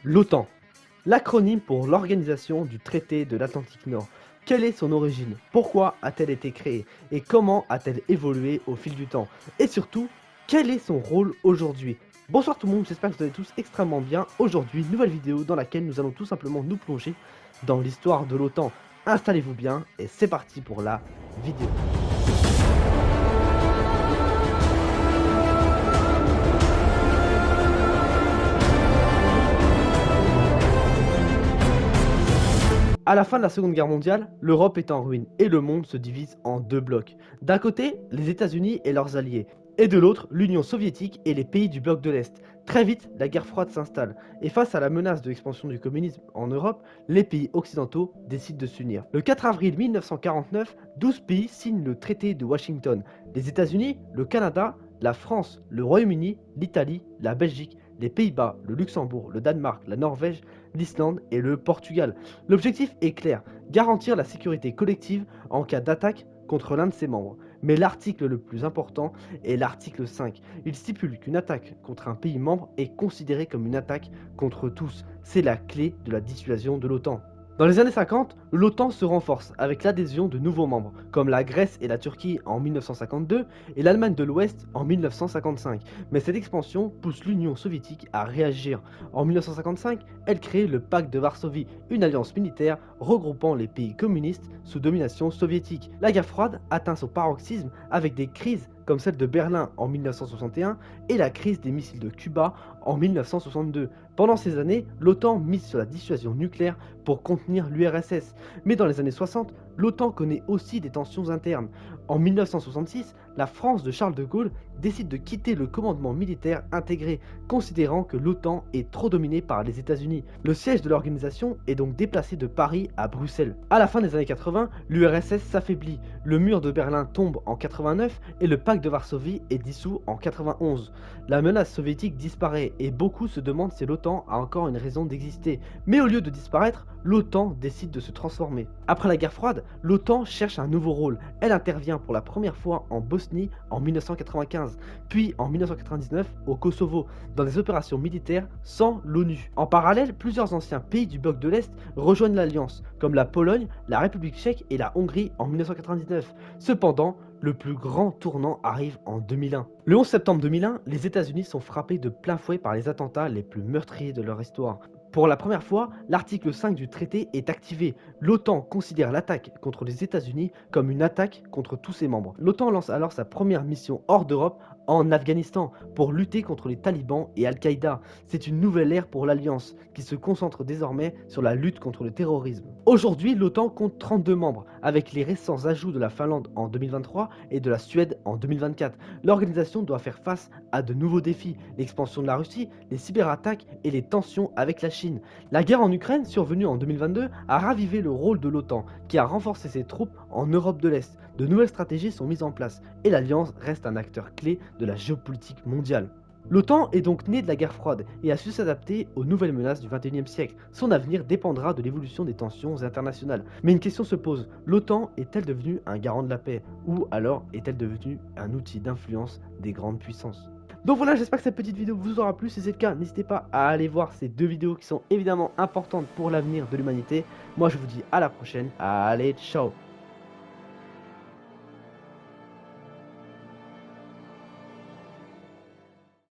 L'OTAN, l'acronyme pour l'Organisation du traité de l'Atlantique Nord. Quelle est son origine? Pourquoi a-t-elle été créée? Et comment a-t-elle évolué au fil du temps? Et surtout, quel est son rôle aujourd'hui? Bonsoir tout le monde, j'espère que vous allez tous extrêmement bien. Aujourd'hui, nouvelle vidéo dans laquelle nous allons tout simplement nous plonger dans l'histoire de l'OTAN. Installez-vous bien et c'est parti pour la vidéo. À la fin de la Seconde Guerre mondiale, l'Europe est en ruine et le monde se divise en deux blocs. D'un côté, les États-Unis et leurs alliés, et de l'autre, l'Union soviétique et les pays du bloc de l'Est. Très vite, la guerre froide s'installe, et face à la menace de l'expansion du communisme en Europe, les pays occidentaux décident de s'unir. Le 4 avril 1949, 12 pays signent le traité de Washington. Les États-Unis, le Canada, la France, le Royaume-Uni, l'Italie, la Belgique, les Pays-Bas, le Luxembourg, le Danemark, la Norvège, l'Islande et le Portugal. L'objectif est clair, garantir la sécurité collective en cas d'attaque contre l'un de ses membres. Mais l'article le plus important est l'article 5. Il stipule qu'une attaque contre un pays membre est considérée comme une attaque contre tous. C'est la clé de la dissuasion de l'OTAN. Dans les années 50, l'OTAN se renforce avec l'adhésion de nouveaux membres, comme la Grèce et la Turquie en 1952 et l'Allemagne de l'Ouest en 1955. Mais cette expansion pousse l'Union soviétique à réagir. En 1955, elle crée le Pacte de Varsovie, une alliance militaire regroupant les pays communistes sous domination soviétique. La guerre froide atteint son paroxysme avec des crises comme celle de Berlin en 1961 et la crise des missiles de Cuba en 1962. Pendant ces années, l'OTAN mise sur la dissuasion nucléaire pour contenir l'URSS. Mais dans les années 60, l'OTAN connaît aussi des tensions internes. En 1966, la France de Charles de Gaulle décide de quitter le commandement militaire intégré, considérant que l'OTAN est trop dominée par les États-Unis. Le siège de l'organisation est donc déplacé de Paris à Bruxelles. À la fin des années 80, l'URSS s'affaiblit, le mur de Berlin tombe en 89 et le pacte de Varsovie est dissous en 91. La menace soviétique disparaît et beaucoup se demandent si l'OTAN a encore une raison d'exister. Mais au lieu de disparaître, l'OTAN décide de se transformer. Après la guerre froide, l'OTAN cherche un nouveau rôle. Elle intervient pour la première fois en Bosnie en 1995, puis en 1999 au Kosovo, dans des opérations militaires sans l'ONU. En parallèle, plusieurs anciens pays du bloc de l'Est rejoignent l'Alliance, comme la Pologne, la République tchèque et la Hongrie en 1999. Cependant, le plus grand tournant arrive en 2001. Le 11 septembre 2001, les États-Unis sont frappés de plein fouet par les attentats les plus meurtriers de leur histoire. Pour la première fois, l'article 5 du traité est activé. L'OTAN considère l'attaque contre les États-Unis comme une attaque contre tous ses membres. L'OTAN lance alors sa première mission hors d'Europe en Afghanistan pour lutter contre les talibans et Al-Qaïda. C'est une nouvelle ère pour l'Alliance qui se concentre désormais sur la lutte contre le terrorisme. Aujourd'hui, l'OTAN compte 32 membres avec les récents ajouts de la Finlande en 2023 et de la Suède en 2024. L'organisation doit faire face à de nouveaux défis, l'expansion de la Russie, les cyberattaques et les tensions avec la Chine. La guerre en Ukraine, survenue en 2022, a ravivé le rôle de l'OTAN, qui a renforcé ses troupes en Europe de l'Est. De nouvelles stratégies sont mises en place, et l'Alliance reste un acteur clé de la géopolitique mondiale. L'OTAN est donc née de la guerre froide et a su s'adapter aux nouvelles menaces du XXIe siècle. Son avenir dépendra de l'évolution des tensions internationales. Mais une question se pose, l'OTAN est-elle devenue un garant de la paix? Ou alors est-elle devenue un outil d'influence des grandes puissances? Donc voilà, j'espère que cette petite vidéo vous aura plu. Si c'est le cas, n'hésitez pas à aller voir ces deux vidéos qui sont évidemment importantes pour l'avenir de l'humanité. Moi je vous dis à la prochaine. Allez, ciao!